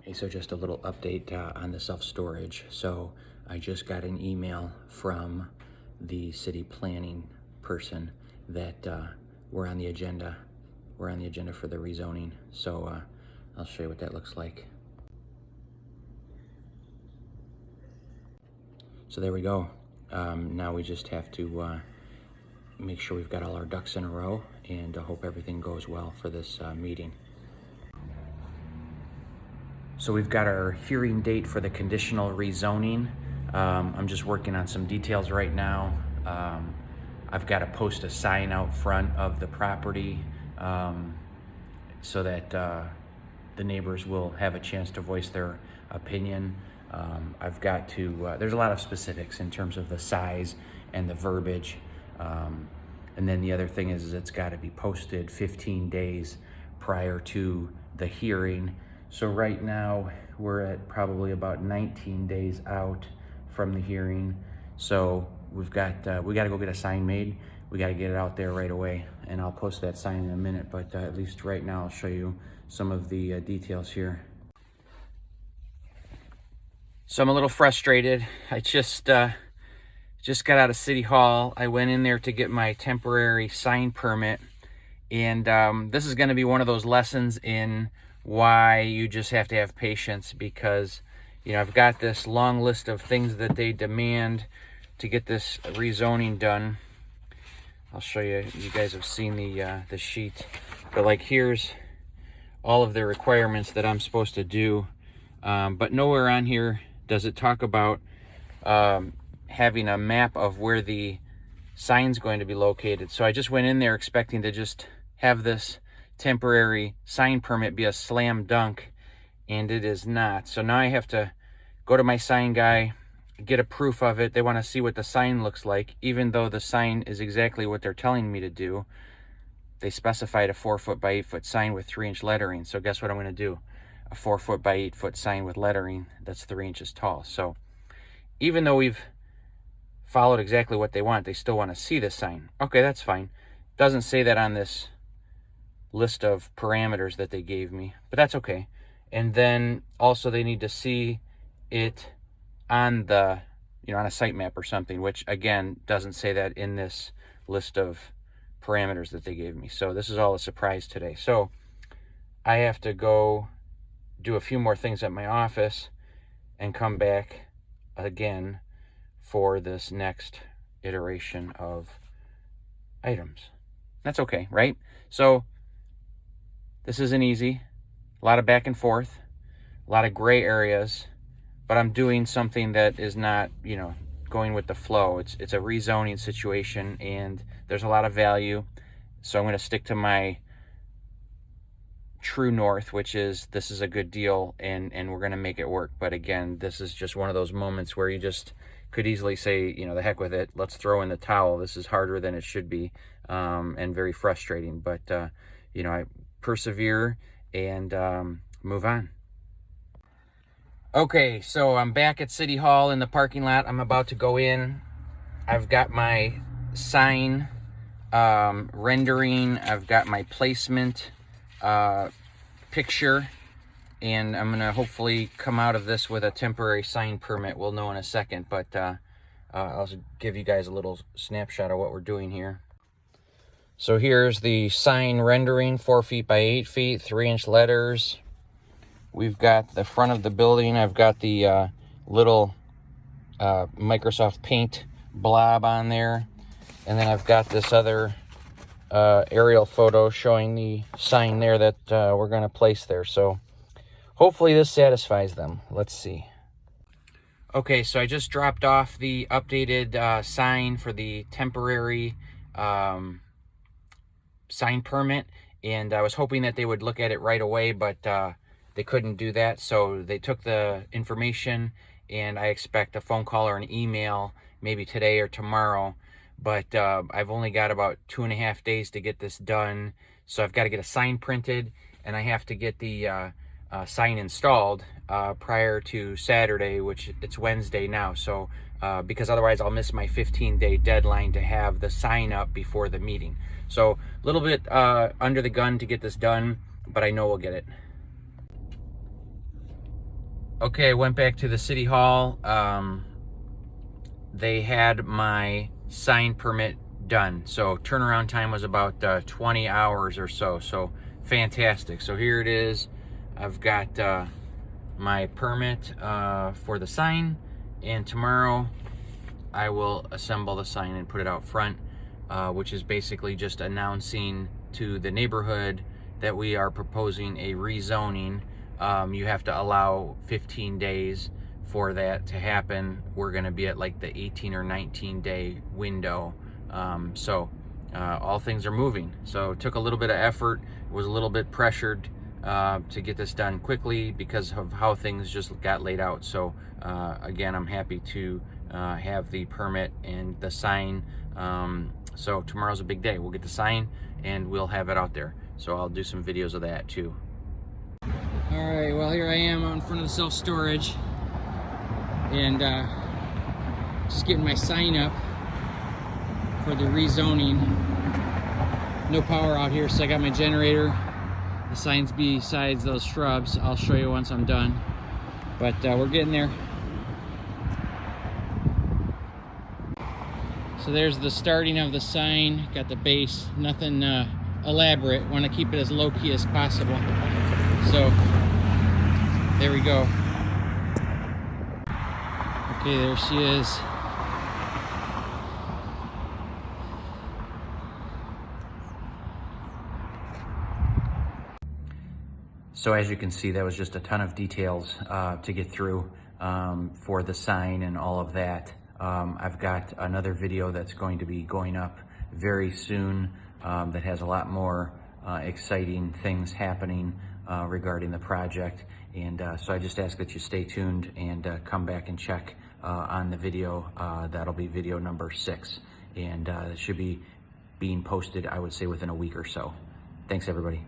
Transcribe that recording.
Hey, so just a little update on the self-storage. So I just got an email from the city planning person that we're on the agenda. We're on the agenda for the rezoning. So I'll show you what that looks like. So there we go. Now we just have to make sure we've got all our ducks in a row and hope everything goes well for this meeting. So we've got our hearing date for the conditional rezoning. I'm just working on some details right now. I've got to post a sign out front of the property so that the neighbors will have a chance to voice their opinion. I've got to, there's a lot of specifics in terms of the size and the verbiage. And then the other thing is it's got to be posted 15 days prior to the hearing. So right now we're at probably about 19 days out from the hearing. So we got to go get a sign made. We got to get it out there right away, and I'll post that sign in a minute, but at least right now I'll show you some of the details here. So I'm a little frustrated. I just got out of City Hall. I went in there to get my temporary sign permit, and this is going to be one of those lessons in why you just have to have patience, because I've got this long list of things that they demand to get this rezoning done. I'll show you. You guys have seen the sheet, but like here's all of the requirements that I'm supposed to do, but nowhere on here does it talk about having a map of where the sign's going to be located. So I just went in there expecting to just have this temporary sign permit be a slam dunk, and it is not. So now I have to go to my sign guy, get a proof of it. They want to see what the sign looks like, even though the sign is exactly what they're telling me to do. They specified a 4-foot by 8-foot sign with 3-inch lettering. So guess what I'm going to do? A 4-foot by 8-foot sign with lettering that's 3 inches tall. So even though we've followed exactly what they want, they still want to see the sign. Okay, that's fine. Doesn't say that on this list of parameters that they gave me, but that's okay. And then also they need to see it on the on a site map or something, which again doesn't say that in this list of parameters that they gave me. So this is all a surprise today. So I have to go do a few more things at my office and come back again for this next iteration of items. That's okay, right? So this isn't easy. A lot of back and forth, a lot of gray areas, but I'm doing something that is not, going with the flow. It's a rezoning situation, and there's a lot of value. So I'm going to stick to my true north, which is this is a good deal, and we're going to make it work. But again, this is just one of those moments where you just could easily say, the heck with it. Let's throw in the towel. This is harder than it should be, and very frustrating. But, I persevere and move on. Okay, so I'm back at City Hall in the parking lot. I'm about to go in. I've got my sign rendering. I've got my placement picture, and I'm gonna hopefully come out of this with a temporary sign permit. We'll know in a second, but I'll give you guys a little snapshot of what we're doing here. So here's the sign rendering, 4 feet by 8 feet, 3-inch letters. We've got the front of the building. I've got the little Microsoft Paint blob on there. And then I've got this other aerial photo showing the sign there that we're going to place there. So hopefully this satisfies them. Let's see. Okay, so I just dropped off the updated sign for the temporary sign permit, and I was hoping that they would look at it right away, but they couldn't do that. So they took the information, and I expect a phone call or an email maybe today or tomorrow. But I've only got about 2.5 days to get this done. So I've got to get a sign printed, and I have to get the sign installed prior to Saturday, which it's Wednesday now. So because otherwise I'll miss my 15-day deadline to have the sign up before the meeting. So a little bit under the gun to get this done, but I know we'll get it. Okay, I went back to the city hall. They had my sign permit done. So turnaround time was about 20 hours or so. So fantastic. So here it is. I've got my permit for the sign, and tomorrow I will assemble the sign and put it out front, which is basically just announcing to the neighborhood that we are proposing a rezoning. You have to allow 15 days for that to happen. We're going to be at like the 18 or 19 day window. All things are moving. So it took a little bit of effort, was a little bit pressured to get this done quickly because of how things just got laid out. So again, I'm happy to have the permit and the sign. So tomorrow's a big day. We'll get the sign and we'll have it out there. So I'll do some videos of that too. All right, well, here I am out in front of the self-storage and just getting my sign up for the rezoning. No power out here, so I got my generator. The sign's besides those shrubs. I'll show you once I'm done, but we're getting there. So there's the starting of the sign. Got the base, nothing elaborate. Want to keep it as low-key as possible. So there we go. Okay, there she is. So as you can see, that was just a ton of details to get through for the sign and all of that. I've got another video that's going to be going up very soon that has a lot more exciting things happening regarding the project. And so I just ask that you stay tuned and come back and check on the video. That'll be video number 6. And it should be being posted, I would say, within a week or so. Thanks, everybody.